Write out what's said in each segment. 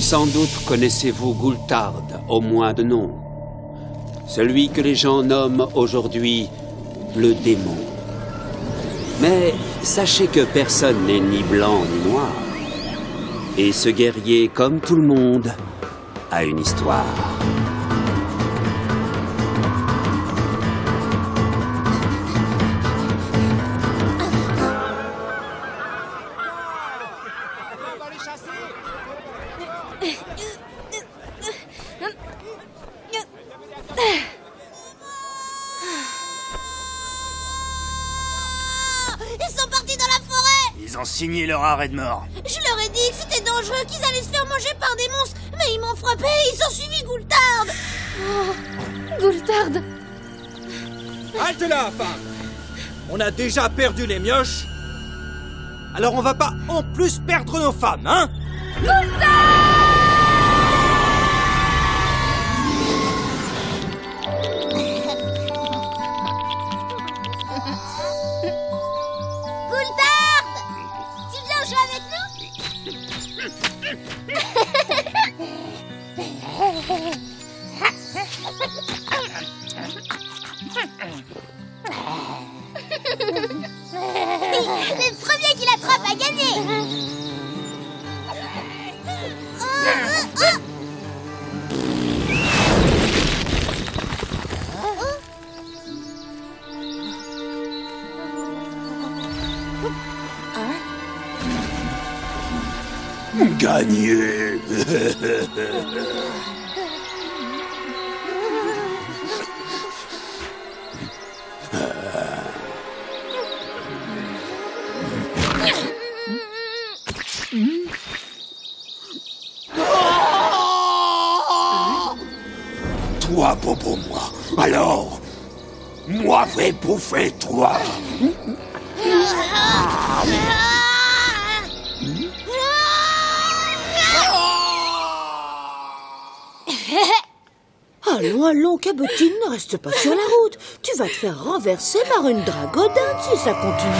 Sans doute connaissez-vous Gulthard, au moins de nom. Celui que les gens nomment aujourd'hui le démon. Mais sachez que personne n'est ni blanc ni noir. Et ce guerrier, comme tout le monde, a une histoire. Ils sont partis dans la forêt! Ils ont signé leur arrêt de mort. Je leur ai dit que c'était dangereux, qu'ils allaient se faire manger par des monstres, mais ils m'ont frappé et ils ont suivi Gulthard! Oh, Gulthard! Halte là, femme! On a déjà perdu les mioches, alors on va pas en plus perdre nos femmes, hein? Gulthard! Tu viens jouer avec nous? Le premier qui l'attrape a gagné! Gagné. Toi, Bobo, moi. Alors, moi vais bouffer toi. Allons, allons, Cabotine, ne reste pas sur la route. Tu vas te faire renverser par une dragodinde si ça continue.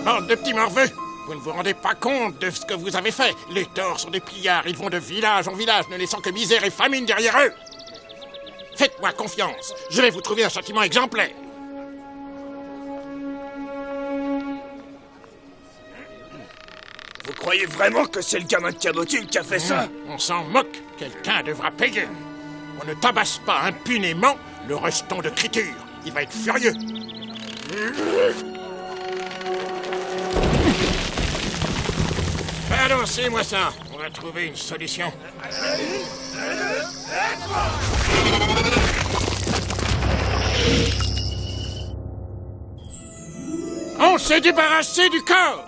Bande de petits morveux! Vous ne vous rendez pas compte de ce que vous avez fait. Les torts sont des pillards, ils vont de village en village, ne laissant que misère et famine derrière eux. Faites-moi confiance, je vais vous trouver un châtiment exemplaire. Vous croyez vraiment que c'est le gamin de Cabotine qui a fait ça? On s'en moque, quelqu'un devra payer. On ne tabasse pas impunément le restant de Criture. Il va être furieux. Balancez-moi ça, on va trouver une solution. On s'est débarrassé du corps,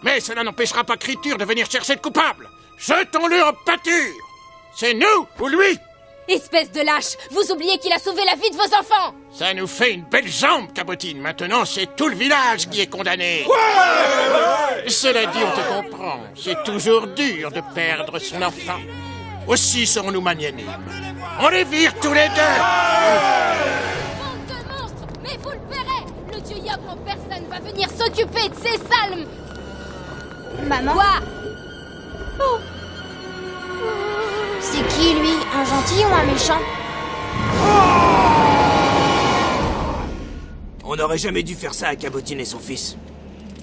mais cela n'empêchera pas Criture de venir chercher le coupable. Jetons-le en pâture. C'est nous ou lui? Espèce de lâche! Vous oubliez qu'il a sauvé la vie de vos enfants! Ça nous fait une belle jambe, Cabotine. Maintenant, c'est tout le village qui est condamné. Cela dit, on te comprend. C'est toujours dur de perdre son enfant. Aussi serons-nous magnanimes. On les vire tous les deux. Bande de monstres! Mais vous le verrez! Le dieu Yogg en personne va venir s'occuper de ces salmes! Maman? Quoi? Oh. C'est qui, lui? Un gentil ou un méchant? On n'aurait jamais dû faire ça à Cabotine et son fils.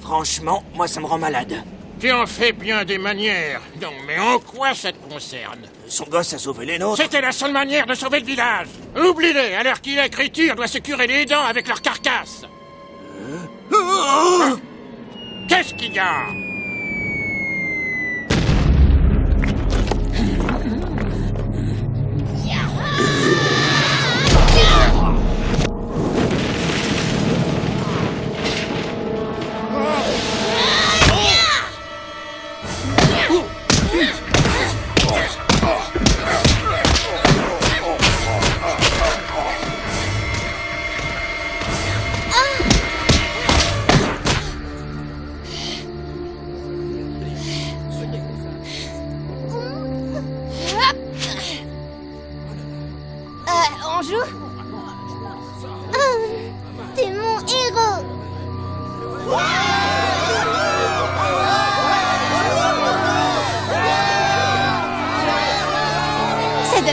Franchement, moi ça me rend malade. Tu en fais bien des manières. Non, mais en quoi ça te concerne? Son gosse a sauvé les nôtres. C'était la seule manière de sauver le village. Oublie-les, à l'heure qu'il est, Criture doit se curer les dents avec leur carcasse. Qu'est-ce qu'il y a? On joue?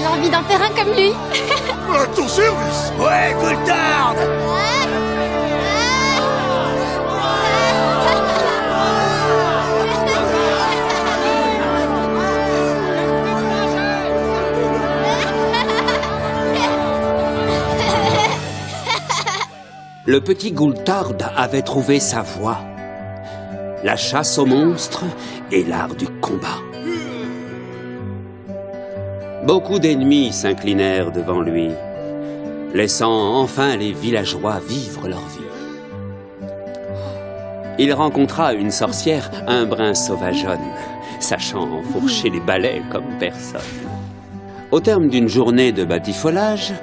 envie d'en faire un comme lui. À ton service. Ouais, Goultard! Le petit Goultard avait trouvé sa voie. La chasse aux monstres et l'art du combat. Beaucoup d'ennemis s'inclinèrent devant lui, laissant enfin les villageois vivre leur vie. Il rencontra une sorcière, un brin sauvageonne, sachant enfourcher les balais comme personne. Au terme d'une journée de batifolage,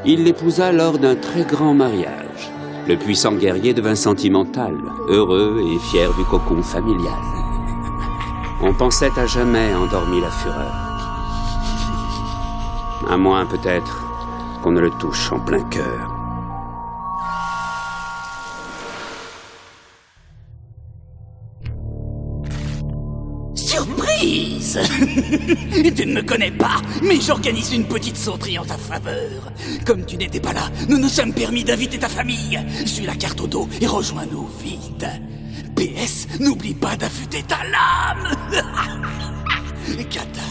il l'épousa lors d'un très grand mariage. Le puissant guerrier devint sentimental, heureux et fier du cocon familial. On pensait à jamais endormi la fureur. À moins peut-être qu'on ne le touche en plein cœur. Surprise! Tu ne me connais pas, mais j'organise une petite sauterie en ta faveur. Comme tu n'étais pas là, nous nous sommes permis d'inviter ta famille. Suis la carte au dos et rejoins-nous vite. PS, n'oublie pas d'affûter ta lame. Qatar.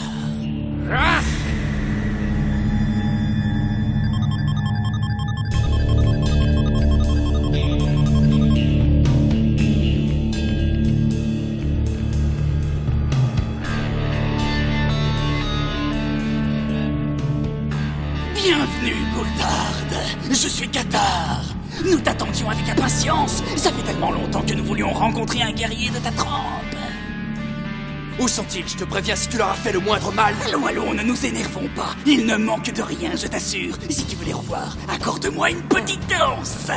Bienvenue, Goultard. Je suis Qatar. Nous t'attendions avec impatience. Ça fait tellement longtemps que nous voulions rencontrer un guerrier de ta trempe. Où sont-ils? Je te préviens si tu leur as fait le moindre mal. Allons, ne nous énervons pas. Il ne manque de rien, je t'assure. Si tu veux les revoir, accorde-moi une petite danse.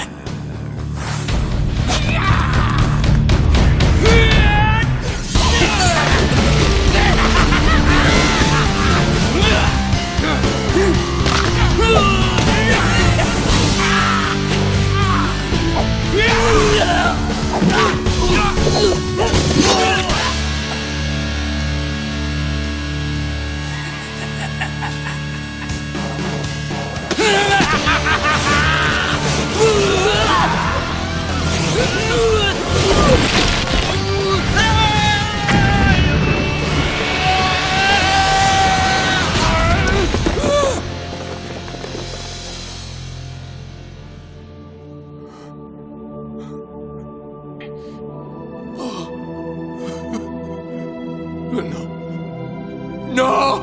Non!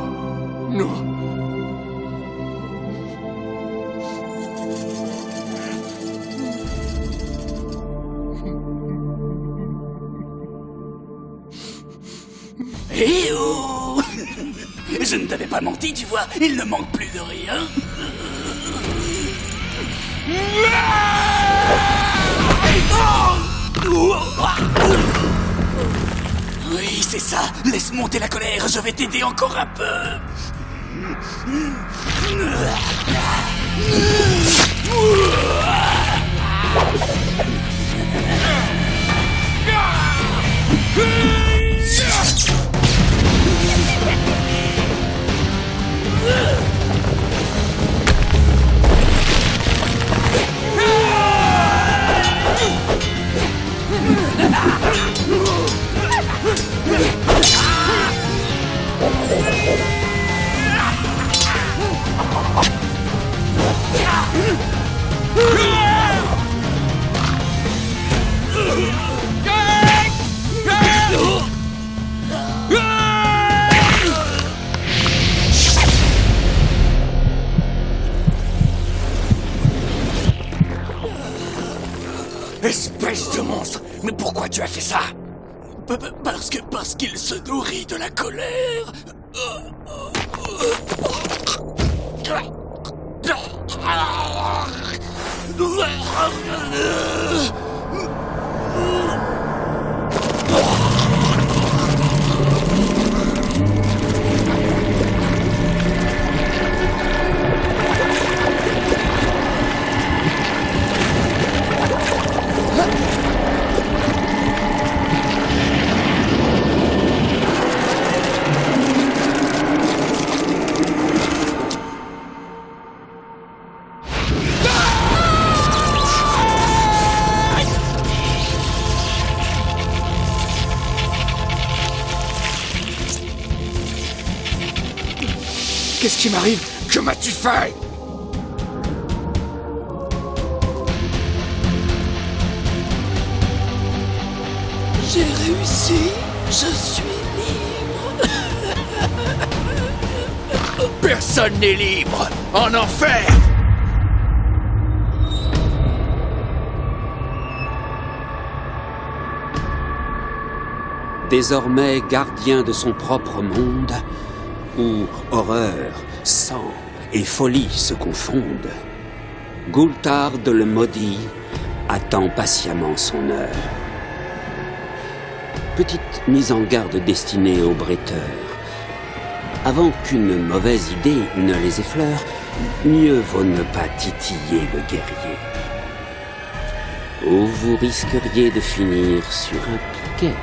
Non! Eh oh! Je ne t'avais pas menti, tu vois, il ne manque plus de rien. Oui, c'est ça. Laisse monter la colère, je vais t'aider encore un peu. Espèce de monstre! Mais pourquoi tu as fait ça? Parce qu'il se nourrit de la colère. Qu'est-ce qui m'arrive? Que m'as-tu fait? J'ai réussi. Je suis libre. Personne n'est libre. En enfer. Désormais gardien de son propre monde, où horreur, sang et folie se confondent, Gulthard le maudit attend patiemment son heure. Petite mise en garde destinée aux breteurs. Avant qu'une mauvaise idée ne les effleure, mieux vaut ne pas titiller le guerrier. Ou vous risqueriez de finir sur un piquet.